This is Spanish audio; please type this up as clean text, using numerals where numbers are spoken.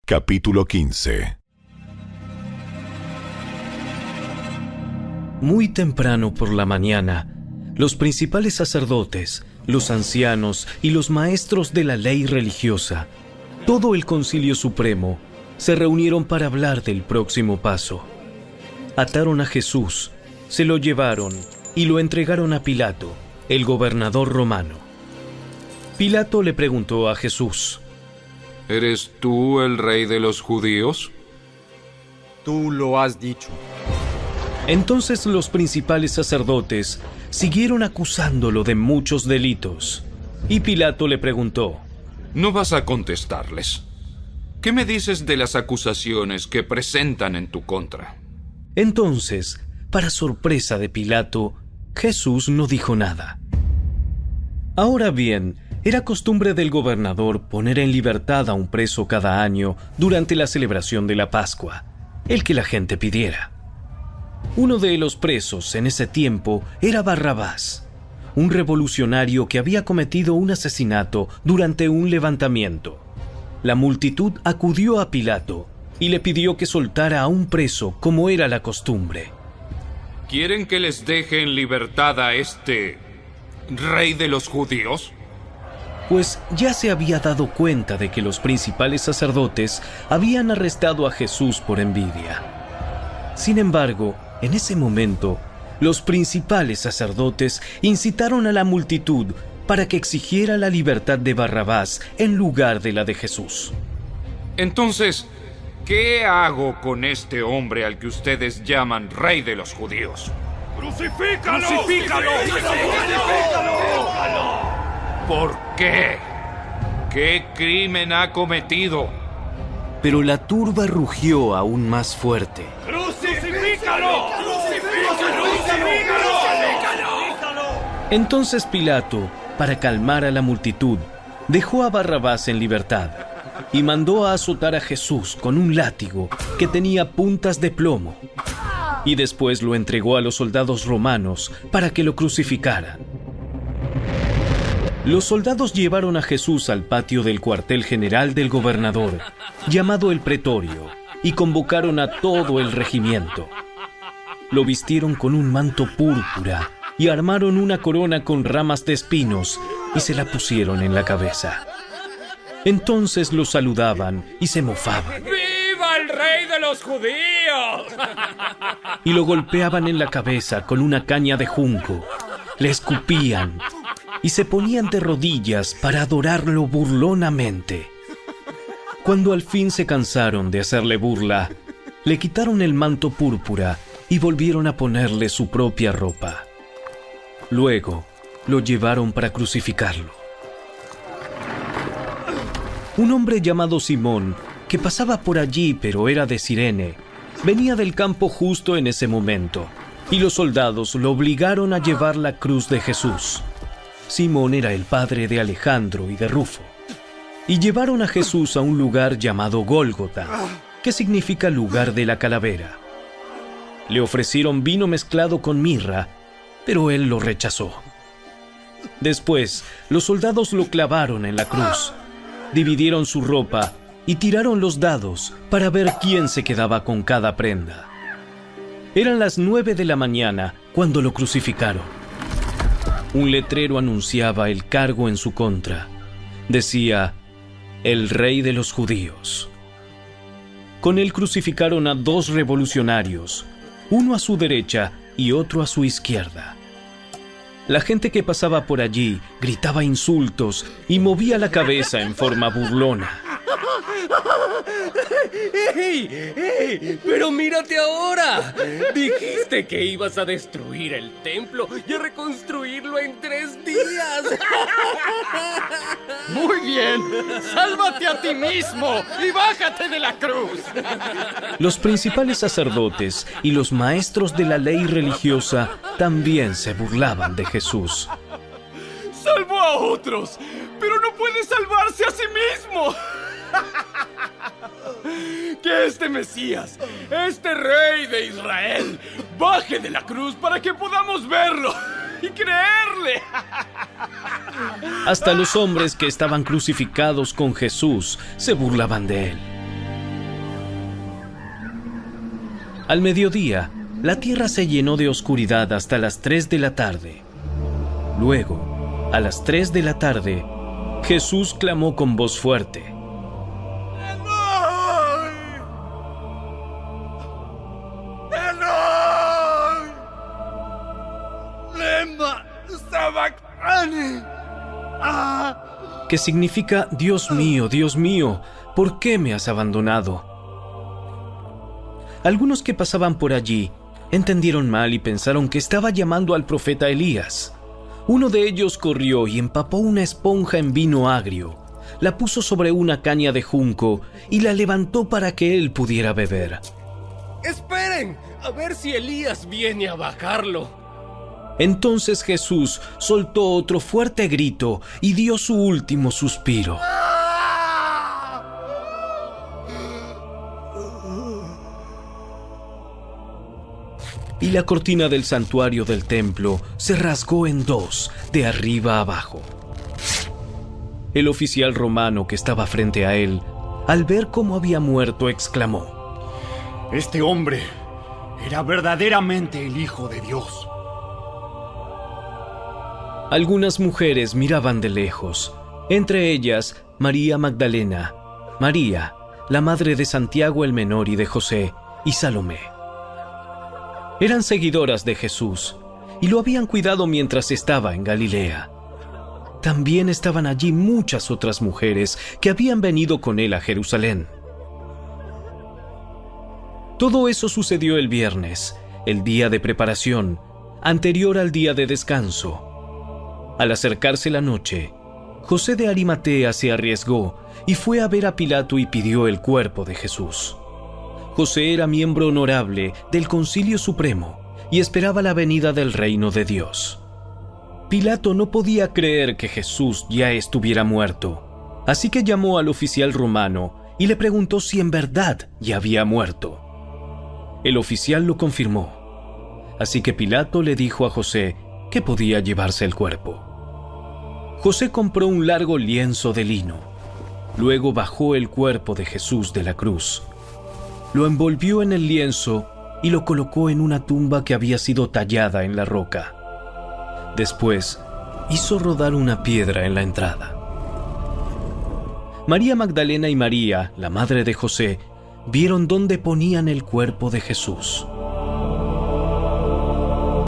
Capítulo 15. Muy temprano por la mañana, los principales sacerdotes, los ancianos y los maestros de la ley religiosa, todo el Concilio Supremo, se reunieron para hablar del próximo paso. Ataron a Jesús, se lo llevaron y lo entregaron a Pilato, el gobernador romano. Pilato le preguntó a Jesús: ¿Eres tú el rey de los judíos? Tú lo has dicho. Entonces los principales sacerdotes siguieron acusándolo de muchos delitos. Y Pilato le preguntó: ¿No vas a contestarles? ¿Qué me dices de las acusaciones que presentan en tu contra? Entonces, para sorpresa de Pilato, Jesús no dijo nada. Ahora bien, era costumbre del gobernador poner en libertad a un preso cada año durante la celebración de la Pascua, el que la gente pidiera. Uno de los presos en ese tiempo era Barrabás, un revolucionario que había cometido un asesinato durante un levantamiento. La multitud acudió a Pilato y le pidió que soltara a un preso como era la costumbre. ¿Quieren que les deje en libertad a este rey de los judíos? Pues ya se había dado cuenta de que los principales sacerdotes habían arrestado a Jesús por envidia. Sin embargo, en ese momento, los principales sacerdotes incitaron a la multitud para que exigiera la libertad de Barrabás en lugar de la de Jesús. Entonces, ¿qué hago con este hombre al que ustedes llaman rey de los judíos? ¡Crucifícalo! ¡Crucifícalo! ¿Por qué? ¿Qué crimen ha cometido? Pero la turba rugió aún más fuerte. ¡Crucifícalo! Entonces Pilato, para calmar a la multitud, dejó a Barrabás en libertad y mandó a azotar a Jesús con un látigo que tenía puntas de plomo, y después lo entregó a los soldados romanos para que lo crucificaran. Los soldados llevaron a Jesús al patio del cuartel general del gobernador, llamado el Pretorio, y convocaron a todo el regimiento. Lo vistieron con un manto púrpura y armaron una corona con ramas de espinos y se la pusieron en la cabeza. Entonces lo saludaban y se mofaban. ¡Viva el rey de los judíos! Y lo golpeaban en la cabeza con una caña de junco, le escupían y se ponían de rodillas para adorarlo burlonamente. Cuando al fin se cansaron de hacerle burla, le quitaron el manto púrpura y volvieron a ponerle su propia ropa. Luego, lo llevaron para crucificarlo. Un hombre llamado Simón, que pasaba por allí pero era de Cirene, venía del campo justo en ese momento, y los soldados lo obligaron a llevar la cruz de Jesús. Simón era el padre de Alejandro y de Rufo. Y llevaron a Jesús a un lugar llamado Gólgota, que significa lugar de la calavera. Le ofrecieron vino mezclado con mirra, pero él lo rechazó. Después, los soldados lo clavaron en la cruz, dividieron su ropa y tiraron los dados para ver quién se quedaba con cada prenda. Eran las 9 de la mañana cuando lo crucificaron. Un letrero anunciaba el cargo en su contra. Decía: el rey de los judíos. Con él crucificaron a 2 revolucionarios, uno a su derecha y otro a su izquierda. La gente que pasaba por allí gritaba insultos y movía la cabeza en forma burlona. ¡Ey! ¡Ey! ¡Pero mírate ahora! Dijiste que ibas a destruir el templo y a reconstruirlo en 3 días. Muy bien, sálvate a ti mismo y bájate de la cruz. Los principales sacerdotes y los maestros de la ley religiosa también se burlaban de Jesús. Salvó a otros, pero no puede salvarse a sí mismo. Que este Mesías, este rey de Israel, baje de la cruz para que podamos verlo y creerle. Hasta los hombres que estaban crucificados con Jesús se burlaban de él. Al mediodía, la tierra se llenó de oscuridad hasta las 3 de la tarde. Luego, a las 3 de la tarde, Jesús clamó con voz fuerte: ¡Eloi! ¡Eloi! ¡Lema sabactani! que significa Dios mío, ¿por qué me has abandonado? Algunos que pasaban por allí entendieron mal y pensaron que estaba llamando al profeta Elías. Uno de ellos corrió y empapó una esponja en vino agrio, la puso sobre una caña de junco y la levantó para que él pudiera beber. ¡Esperen! A ver si Elías viene a bajarlo. Entonces Jesús soltó otro fuerte grito y dio su último suspiro. Y la cortina del santuario del templo se rasgó en dos, de arriba a abajo. El oficial romano que estaba frente a él, al ver cómo había muerto, exclamó: Este hombre era verdaderamente el Hijo de Dios. Algunas mujeres miraban de lejos, entre ellas María Magdalena, María, la madre de Santiago el Menor y de José, y Salomé. Eran seguidoras de Jesús y lo habían cuidado mientras estaba en Galilea. También estaban allí muchas otras mujeres que habían venido con él a Jerusalén. Todo eso sucedió el viernes, el día de preparación, anterior al día de descanso. Al acercarse la noche, José de Arimatea se arriesgó y fue a ver a Pilato y pidió el cuerpo de Jesús. José era miembro honorable del Concilio Supremo y esperaba la venida del reino de Dios. Pilato no podía creer que Jesús ya estuviera muerto, así que llamó al oficial romano y le preguntó si en verdad ya había muerto. El oficial lo confirmó, así que Pilato le dijo a José que podía llevarse el cuerpo. José compró un largo lienzo de lino, luego bajó el cuerpo de Jesús de la cruz. Lo envolvió en el lienzo y lo colocó en una tumba que había sido tallada en la roca. Después, hizo rodar una piedra en la entrada. María Magdalena y María, la madre de José, vieron dónde ponían el cuerpo de Jesús.